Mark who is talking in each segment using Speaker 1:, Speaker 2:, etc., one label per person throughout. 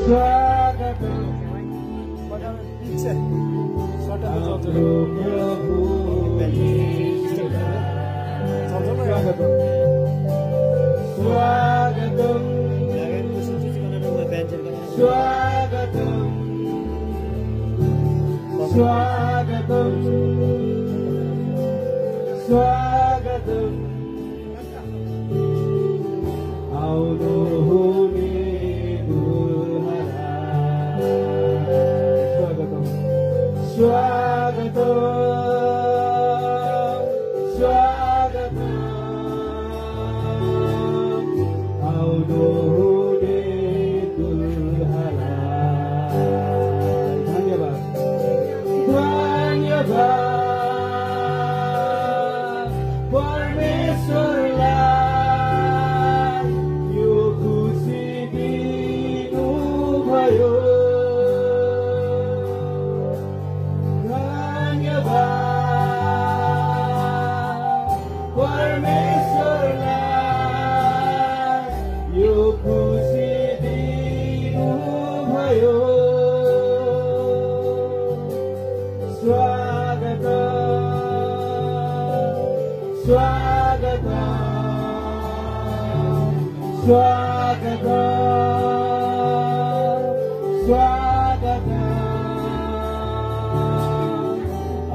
Speaker 1: स्वागतम स्वागतम स्वागतम स्वागतम स्वागतम आउनु हुने दुलहा स्वागतम स्वागतम स्वागतम आउनु हुने दुलहा धन्यवाद धन्यवाद परमेश्वरलाई यो खुसी दिनुभयो धन्यवाद परमेश्वरलाई यो खुसी दिनुभयो स्वागतम स्वागतम स्वागतम स्वागतम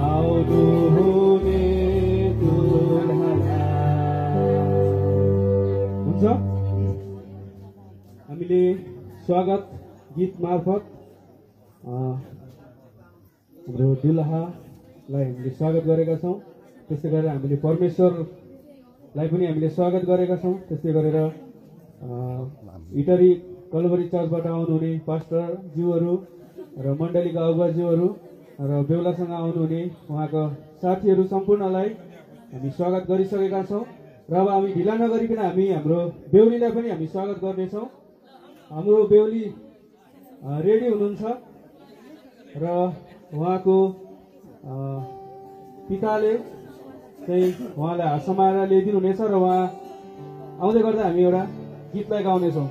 Speaker 1: आउनु हुने दुलहा हुन्छ। हामीले स्वागत गीत मार्फत हाम्रो दुलहालाई हामीले स्वागत गरेका छौँ। त्यसै गरेर हामीले परमेश्वरलाई पनि हामीले स्वागत गरेका छौँ। त्यसै गरेर इटरी कलवरी चर्चबाट आउनुहुने पास्टरज्यूहरू र मण्डलीका अगुवाज्यूहरू र बेहुलासँग आउनुहुने उहाँका साथीहरू सम्पूर्णलाई हामी स्वागत गरिसकेका छौँ। र अब हामी ढिला नगरिकन हामी हाम्रो बेहुलीलाई पनि हामी स्वागत गर्नेछौँ। हाम्रो बेहुली रेडी हुनुहुन्छ र उहाँको पिताले चाहिँ उहाँलाई हात समाएर ल्याइदिनु हुनेछ र उहाँ आउँदै गर्दा हामी एउटा गीतलाई गाउनेछौँ।